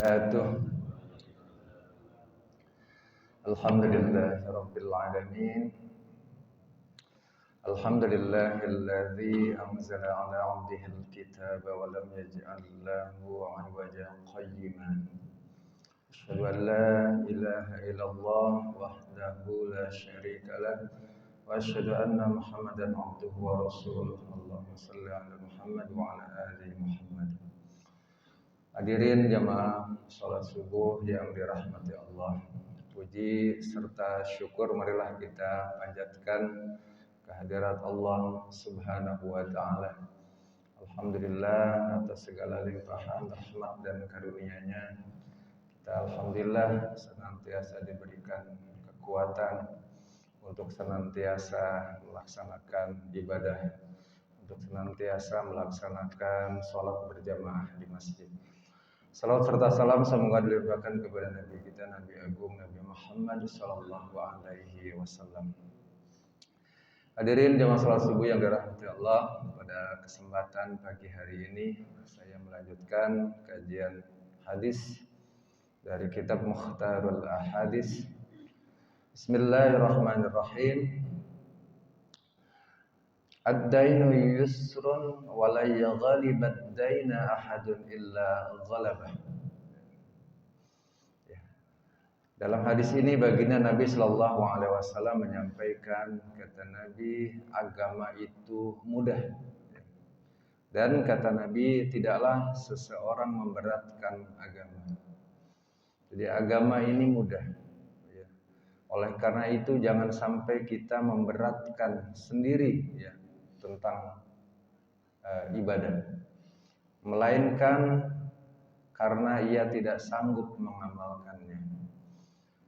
wabarakatuh. Alhamdulillahirabbil alamin. Alhamdulillahilladzi anzala 'ala 'abdihil kitaba wa lam yaj'al lahu 'iwajan qayyiman. Asyhadu an la ilaha illallah wahdahu la syarika lah wa asyhadu anna Muhammadan 'abduhu wa rasuluh. Allahumma shalli 'ala Muhammad wa 'ala ali Muhammad. Hadirin jamaah salat subuh yang dirahmati Allah. Puji serta syukur marilah kita panjatkan kehadirat Allah Subhanahu wa taala. Alhamdulillah atas segala limpahan rahmat dan karunia-Nya. Kita alhamdulillah senantiasa diberikan kekuatan untuk senantiasa melaksanakan ibadah, untuk senantiasa melaksanakan sholat berjamaah di masjid. Salawat serta salam semoga dilimpahkan kepada Nabi kita, Nabi Agung, Nabi Muhammad sallallahu alaihi wasallam. Hadirin jamaah salat subuh yang dirahmati Allah, pada kesempatan pagi hari ini saya melanjutkan kajian hadis dari kitab Mukhtarul Ahadits. Bismillahirrahmanirrahim. Ad-dainu yusrun wa la yaghlibad daina ahadun illa ghalabah. Dalam hadis ini baginda Nabi sallallahu alaihi wasallam menyampaikan, kata Nabi, agama itu mudah. Dan kata Nabi, tidaklah seseorang memberatkan agama. Jadi agama ini mudah. Oleh karena itu jangan sampai kita memberatkan sendiri tentang ibadah, melainkan karena ia tidak sanggup mengamalkannya.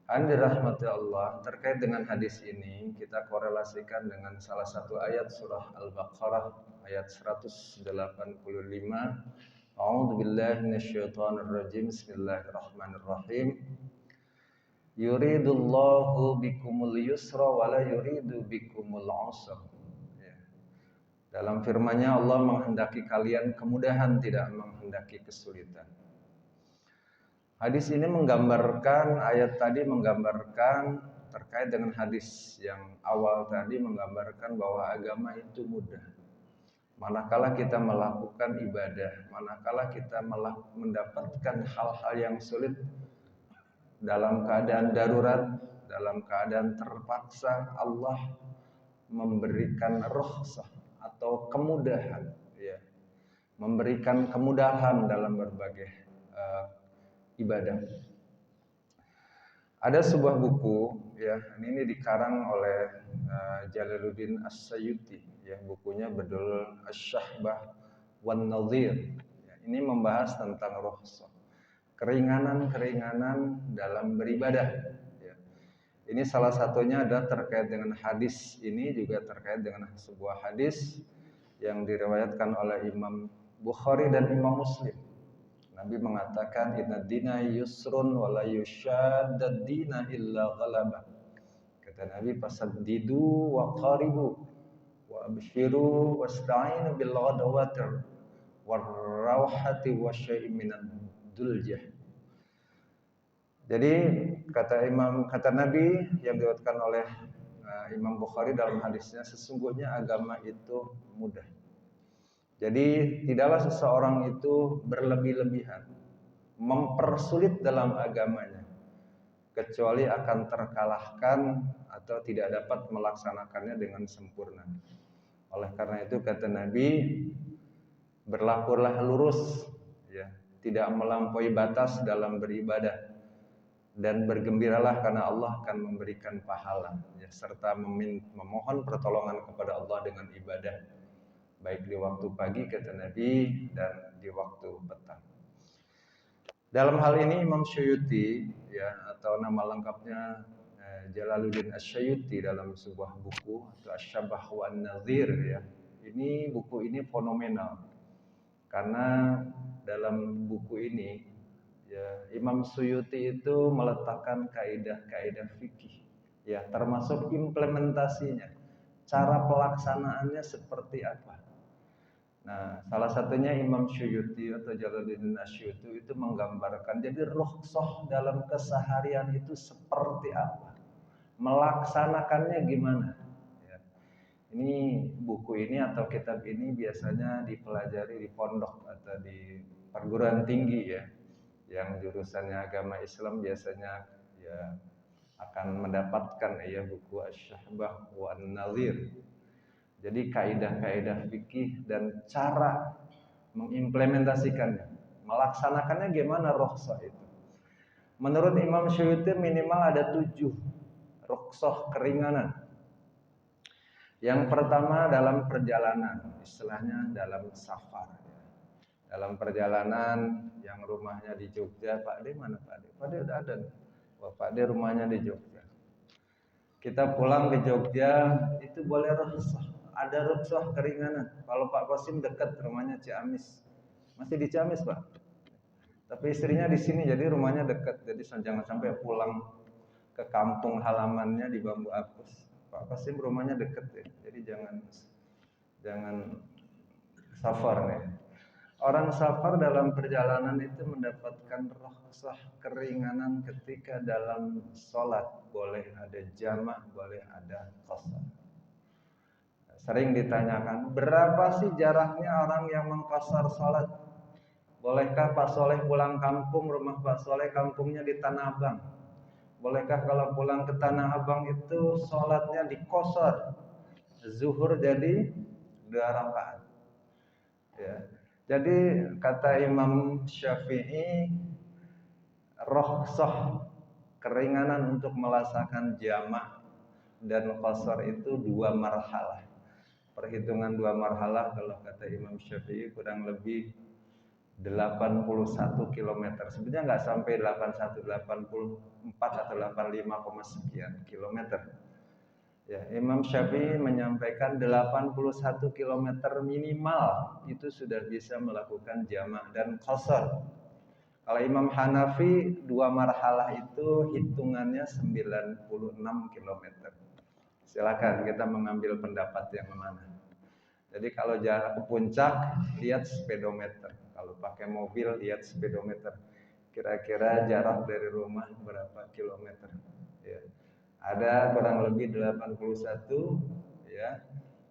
Hadirin dirahmati Allah, terkait dengan hadis ini kita korelasikan dengan salah satu ayat surah Al-Baqarah ayat 185. A'udzubillahi minasyaitonirrajim. Bismillahirrahmanirrahim. Yuridullahu bikumul yusra wa la yuridu bikumul usra. Dalam firman-Nya Allah menghendaki kalian kemudahan, tidak menghendaki kesulitan. Hadis ini menggambarkan, ayat tadi menggambarkan terkait dengan hadis yang awal tadi, menggambarkan bahwa agama itu mudah. Manakala kita melakukan ibadah, manakala kita mendapatkan hal-hal yang sulit, dalam keadaan darurat, dalam keadaan terpaksa, Allah memberikan rukhsah atau kemudahan, memberikan kemudahan dalam berbagai ibadah. Ada sebuah buku, ini dikarang oleh Jalaluddin As-Sayuti, bukunya berjudul Asy-Syahbah wan Nadhir. Ini membahas tentang rukhsah, keringanan-keringanan dalam beribadah. Ini salah satunya ada terkait dengan hadis ini, juga terkait dengan sebuah hadis yang diriwayatkan oleh Imam Bukhari dan Imam Muslim. Nabi mengatakan, inna dina yusrun wa la yushaddad dina illa ghalabah. Kata Nabi, fasaddidu wa qaribu wa abshiru wasta'inu bil ghadawatir war rawhati wa syai'in minad duljah. Jadi kata Nabi yang diriwayatkan oleh Imam Bukhari dalam hadisnya, sesungguhnya agama itu mudah. Jadi tidaklah seseorang itu berlebih-lebihan mempersulit dalam agamanya, kecuali akan terkalahkan atau tidak dapat melaksanakannya dengan sempurna. Oleh karena itu kata Nabi, berlakulah lurus, tidak melampaui batas dalam beribadah, dan bergembiralah karena Allah akan memberikan pahala, serta memohon pertolongan kepada Allah dengan ibadah, baik di waktu pagi kata Nabi dan di waktu petang. Dalam hal ini Imam Syuyuti, atau nama lengkapnya Jalaluddin As-Syuyuti, dalam sebuah buku atau Asy-Syahbah wan Nadhir, ini buku ini fenomenal karena dalam buku ini Imam Syuyuti itu meletakkan kaidah-kaidah fikih, termasuk implementasinya, cara pelaksanaannya seperti apa. Nah, salah satunya Imam Syuyuti atau Jalaluddin Asyuyuti itu menggambarkan jadi rukhsah dalam keseharian itu seperti apa, melaksanakannya gimana. Ya. Ini buku ini atau kitab ini biasanya dipelajari di pondok atau di perguruan tinggi ya, yang jurusannya agama Islam biasanya ya akan mendapatkan ya buku Asy-Syahbah wan Nadhir. Jadi kaidah-kaidah fikih dan cara mengimplementasikannya, melaksanakannya gimana rukhsah itu. Menurut Imam Syuyuti minimal ada 7 rukhsah keringanan. Yang pertama dalam perjalanan, istilahnya dalam safar. Dalam perjalanan yang rumahnya di Jogja, Pak De mana Pak De? Pak De udah ada. Wah, Pak De rumahnya di Jogja. Kita pulang ke Jogja itu boleh rukhsah. Ada rukhsah keringanan. Kalau Pak Qasim dekat rumahnya Ciamis. Masih di Ciamis, Pak. Tapi istrinya di sini jadi rumahnya dekat. Jadi jangan sampai pulang ke kampung halamannya di Bambu Apus. Pak Qasim rumahnya dekat ya. Jadi jangan safar nih. Orang safar dalam perjalanan itu mendapatkan rukhsah keringanan ketika dalam sholat. Boleh ada jamak, boleh ada qasar. Sering ditanyakan, berapa sih jaraknya orang yang mengqasar sholat? Bolehkah Pak Soleh pulang kampung, rumah Pak Soleh kampungnya di Tanah Abang? Bolehkah kalau pulang ke Tanah Abang itu sholatnya diqasar? Zuhur jadi 2 rakaat. Ya. Jadi kata Imam Syafi'i, rukhsah keringanan untuk melaksanakan jamak dan qasar itu 2 marhalah. Perhitungan 2 marhalah kalau kata Imam Syafi'i kurang lebih 81 km. Sebenarnya nggak sampai 81, 84 atau 85, sekian kilometer. Ya, Imam Syafi'i menyampaikan 81 km minimal itu sudah bisa melakukan jamak dan qasar. Kalau Imam Hanafi 2 marhalah itu hitungannya 96 km. Silakan kita mengambil pendapat yang mana. Jadi kalau jarak ke puncak lihat speedometer. Kalau pakai mobil lihat speedometer. Kira-kira jarak dari rumah berapa kilometer? Ya. Ada kurang lebih 81 ya.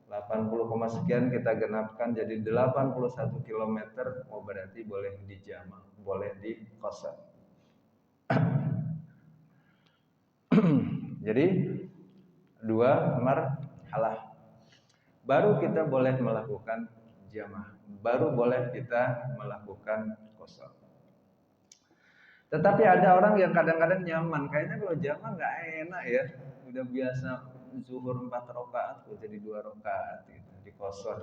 80, sekian kita genapkan jadi 81 km. Oh berarti boleh dijamak, boleh diqasar. Jadi 2 marhalah. Baru kita boleh melakukan jamaah, baru boleh kita melakukan qasar. Tetapi ada orang yang kadang-kadang nyaman, kayaknya kalau jamaah nggak enak ya, udah biasa zuhur 4 rakaat, kok jadi 2 rakaat gitu, di qasar.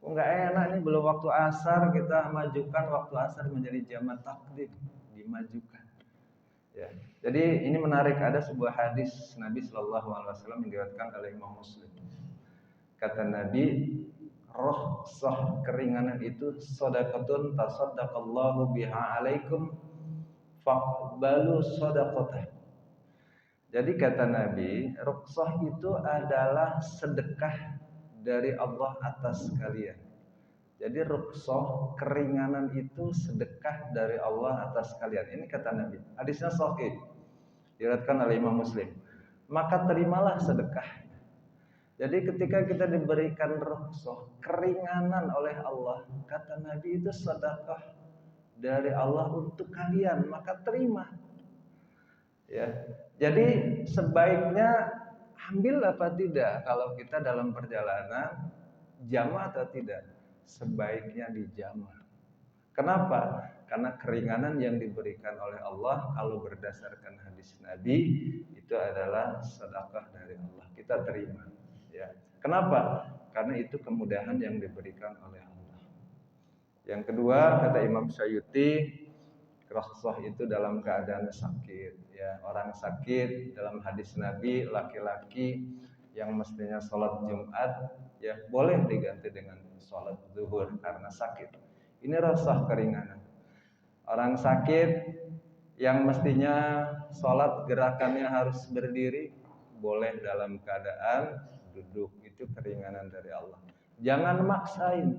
Kok nggak enak nih, belum waktu asar kita majukan waktu asar menjadi jamaah takdim, dimajukan. Ya. Jadi ini menarik, ada sebuah hadis Nabi Shallallahu Alaihi Wasallam yang diriwayatkan oleh Imam Muslim. Kata Nabi, rukhsah keringanan itu shadaqatun tasaddaqallahu biha alaikum faqbalu shadaqatah. Jadi kata Nabi, rukhsah itu adalah sedekah dari Allah atas kalian. Jadi rukhsah keringanan itu sedekah dari Allah atas kalian. Ini kata Nabi. Hadisnya sahih. Diriwayatkan oleh Imam Muslim. Maka terimalah sedekah. Jadi ketika kita diberikan rukhsah keringanan oleh Allah, kata Nabi itu sedekah dari Allah untuk kalian, maka terima. Ya. Jadi sebaiknya ambil apa tidak kalau kita dalam perjalanan, jamak atau tidak? Sebaiknya dijamak. Kenapa? Karena keringanan yang diberikan oleh Allah kalau berdasarkan hadis Nabi itu adalah sedekah dari Allah. Kita terima. Ya. Kenapa? Karena itu kemudahan yang diberikan oleh Allah. Yang kedua, kata Imam Syuyuti, rukhsah itu dalam keadaan sakit. Ya, orang sakit dalam hadis Nabi, laki-laki yang mestinya sholat Jumat, ya boleh diganti dengan sholat zuhur karena sakit. Ini rukhsah keringanan. Orang sakit yang mestinya sholat gerakannya harus berdiri, boleh dalam keadaan duduk, itu keringanan dari Allah. Jangan maksain.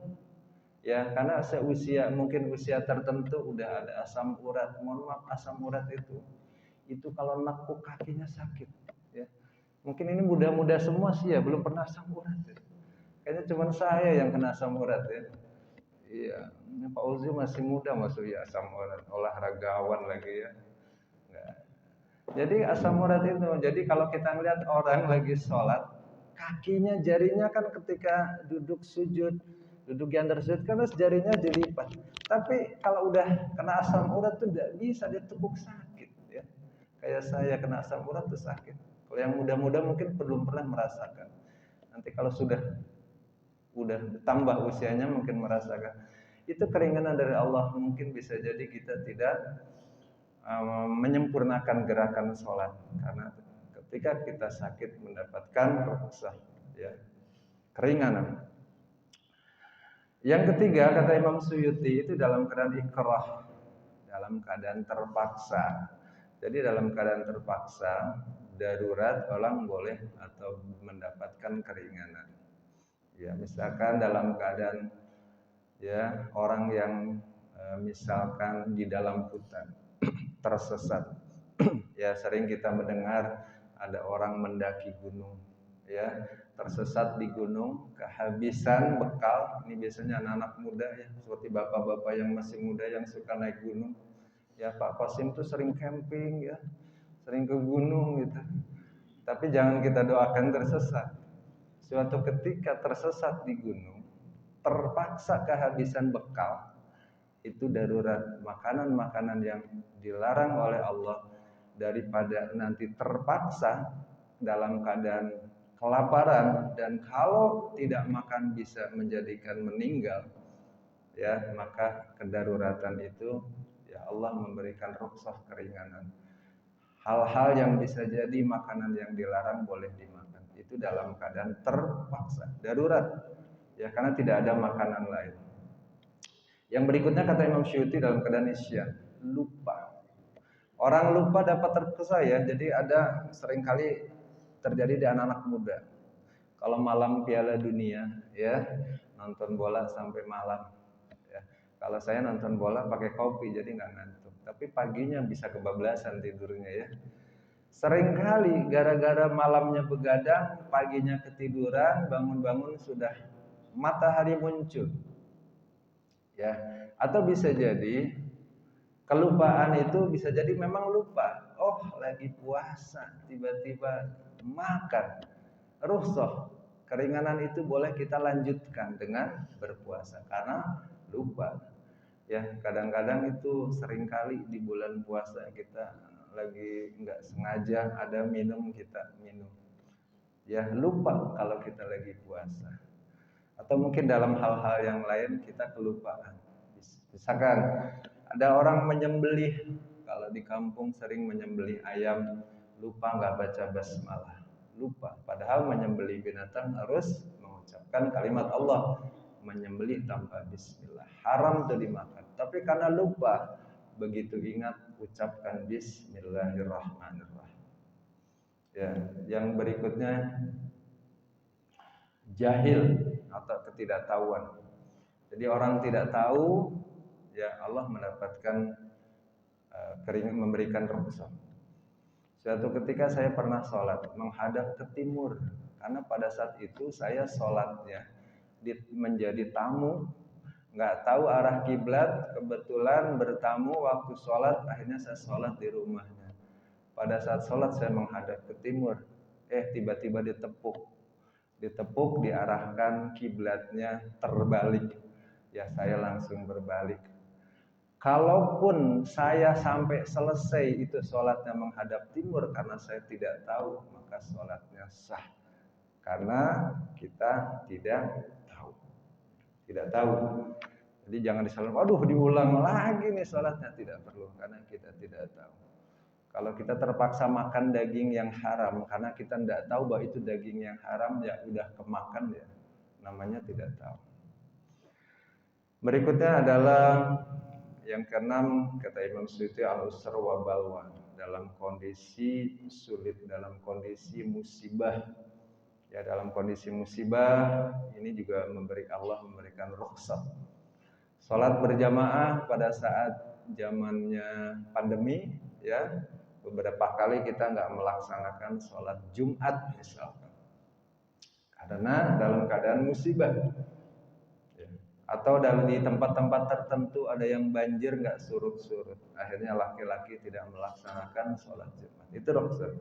Ya, karena mungkin usia tertentu udah ada asam urat. Mohon maaf, asam urat itu kalau nekuk kakinya sakit. Ya, mungkin ini muda-muda semua sih ya, belum pernah asam urat. Ya. Kayaknya cuma saya yang kena asam urat ya. Iya, ini Pak Uzi masih muda masuk ya asam urat, olahragawan lagi ya. Nggak. Jadi asam urat itu, jadi kalau kita ngeliat orang lagi sholat, kakinya, jarinya kan ketika duduk sujud, duduk yang sujud kan terus jarinya dilipat. Tapi kalau udah kena asam urat tuh tidak bisa, dia tepuk sakit ya. Kayak saya kena asam urat tuh sakit. Kalau yang muda-muda mungkin belum pernah merasakan. Nanti kalau udah tambah usianya mungkin merasakan. Itu keringanan dari Allah, mungkin bisa jadi kita tidak menyempurnakan gerakan sholat karena ketika kita sakit mendapatkan rukhsah ya, keringanan. Yang ketiga kata Imam Suyuti itu dalam keadaan ikrah, dalam keadaan terpaksa. Jadi dalam keadaan terpaksa darurat orang boleh atau mendapatkan keringanan. Ya, misalkan dalam keadaan ya orang yang misalkan di dalam hutan tersesat. Ya, sering kita mendengar ada orang mendaki gunung, ya, tersesat di gunung, kehabisan bekal. Ini biasanya anak-anak muda ya, seperti bapak-bapak yang masih muda yang suka naik gunung. Ya, Pak Qasim tuh sering camping ya, sering ke gunung gitu. Tapi jangan kita doakan tersesat. Suatu ketika tersesat di gunung, terpaksa kehabisan bekal, itu darurat, makanan-makanan yang dilarang oleh Allah, daripada nanti terpaksa dalam keadaan kelaparan dan kalau tidak makan bisa menjadikan meninggal, ya, maka kedaruratan itu ya Allah memberikan rukhsah, keringanan. Hal-hal yang bisa jadi makanan yang dilarang boleh dimakan, itu dalam keadaan terpaksa, darurat, ya, karena tidak ada makanan lain. Yang berikutnya kata Imam Syuuti dalam keadaan isyan, lupa. Orang lupa dapat terpaksa ya. Jadi ada seringkali terjadi di anak-anak muda. Kalau malam Piala Dunia ya, nonton bola sampai malam. Ya. Kalau saya nonton bola pakai kopi jadi nggak ngantuk. Tapi paginya bisa kebablasan tidurnya ya. Seringkali gara-gara malamnya begadang, paginya ketiduran, bangun-bangun sudah matahari muncul. Ya, atau bisa jadi kelupaan itu bisa jadi memang lupa. Oh, lagi puasa, tiba-tiba makan. Rukhsah, keringanan itu boleh kita lanjutkan dengan berpuasa karena lupa. Ya, kadang-kadang itu seringkali di bulan puasa kita lagi nggak sengaja ada minum, kita minum. Ya, lupa kalau kita lagi puasa. Atau mungkin dalam hal-hal yang lain kita kelupaan. Misalkan ada orang menyembelih, kalau di kampung sering menyembelih ayam, lupa nggak baca basmalah, lupa. Padahal menyembelih binatang harus mengucapkan kalimat Allah, menyembelih tanpa bismillah, haram itu dimakan. Tapi karena lupa, begitu ingat ucapkan bismillahirrahmanirrahim. Ya, yang berikutnya jahil atau ketidaktahuan. Jadi orang tidak tahu, ya Allah mendapatkan memberikan rukhsah. Suatu ketika saya pernah sholat menghadap ke timur, karena pada saat itu saya sholatnya menjadi tamu, nggak tahu arah kiblat, kebetulan bertamu waktu sholat, akhirnya saya sholat di rumahnya. Pada saat sholat saya menghadap ke timur, tiba-tiba ditepuk, diarahkan kiblatnya terbalik. Ya, saya langsung berbalik. Kalaupun saya sampai selesai itu sholatnya menghadap timur karena saya tidak tahu, maka sholatnya sah. Karena kita tidak tahu. Tidak tahu. Jadi jangan disalah, aduh diulang lagi nih sholatnya. Tidak perlu, karena kita tidak tahu. Kalau kita terpaksa makan daging yang haram karena kita tidak tahu bahwa itu daging yang haram, ya udah kemakan ya, namanya tidak tahu. Berikutnya adalah yang keenam, kata Imam Suyuti, al-usra wa balwa, dalam kondisi sulit, dalam kondisi musibah. Ya, dalam kondisi musibah ini juga Allah memberikan rukhsah. Sholat berjamaah pada saat zamannya pandemi, ya beberapa kali kita nggak melaksanakan sholat Jumat misalkan, karena dalam keadaan musibah, ya. Atau di tempat-tempat tertentu ada yang banjir nggak surut-surut, akhirnya laki-laki tidak melaksanakan sholat Jumat. Itu rukhsah.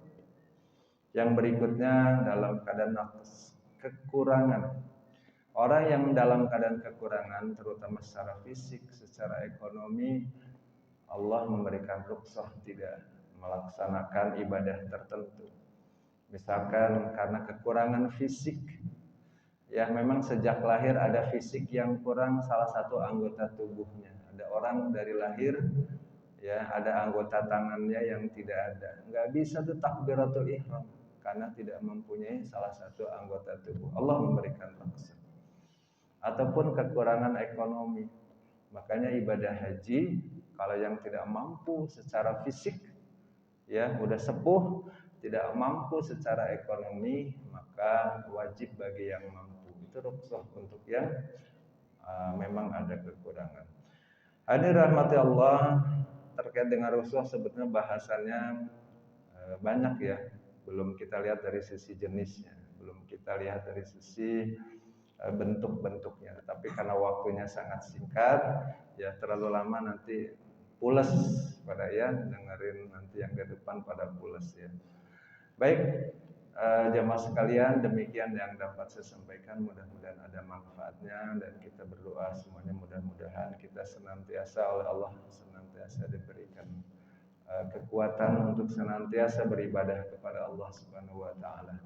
Yang berikutnya dalam keadaan naqs, kekurangan. Orang yang dalam keadaan kekurangan, terutama secara fisik, secara ekonomi, Allah memberikan rukhsah tidak melaksanakan ibadah tertentu. Misalkan karena kekurangan fisik, ya memang sejak lahir ada fisik yang kurang salah satu anggota tubuhnya. Ada orang dari lahir, ya ada anggota tangannya yang tidak ada, nggak bisa tuh takbiratul ihram karena tidak mempunyai salah satu anggota tubuh. Allah memberikan rukhsah. Ataupun kekurangan ekonomi. Makanya ibadah haji kalau yang tidak mampu secara fisik, ya udah sepuh, tidak mampu secara ekonomi, maka wajib bagi yang mampu. Itu rukhsah untuk yang memang ada kekurangan. Hadirin rahmati Allah, terkait dengan rukhsah sebetulnya bahasannya banyak ya. Belum kita lihat dari sisi jenisnya, belum kita lihat dari sisi bentuk-bentuknya. Tapi karena waktunya sangat singkat, ya terlalu lama nanti pules pada ya dengerin nanti yang di depan pada pules ya. Baik, jamaah sekalian, demikian yang dapat saya sampaikan. Mudah-mudahan ada manfaatnya dan kita berdoa semuanya mudah-mudahan kita senantiasa oleh Allah senantiasa diberikan kekuatan untuk senantiasa beribadah kepada Allah Subhanahu wa taala.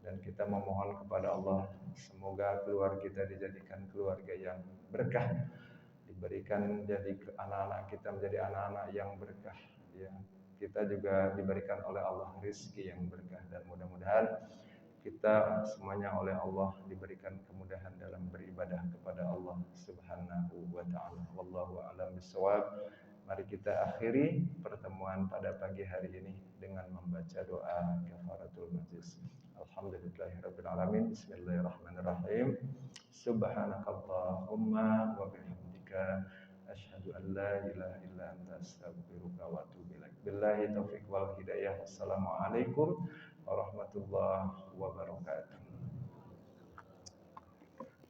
Dan kita memohon kepada Allah semoga keluarga kita dijadikan keluarga yang berkah, diberikan jadi anak-anak kita menjadi anak-anak yang berkah, ya. Kita juga diberikan oleh Allah rezeki yang berkah dan mudah-mudahan kita semuanya oleh Allah diberikan kemudahan dalam beribadah kepada Allah Subhanahu wa taala. Wallahu a'lam bishawab. Mari kita akhiri pertemuan pada pagi hari ini dengan membaca doa kafaratul majlis. Alhamdulillahirabbil alamin. Bismillahirrahmanirrahim. Subhanakallahumma wa bihamdika asyhadu an la ilaha illa anta astaghfiruka wa atubu ilaik. Billahi taufiq wal hidayah. Wassalamualaikum warahmatullahi wabarakatuh.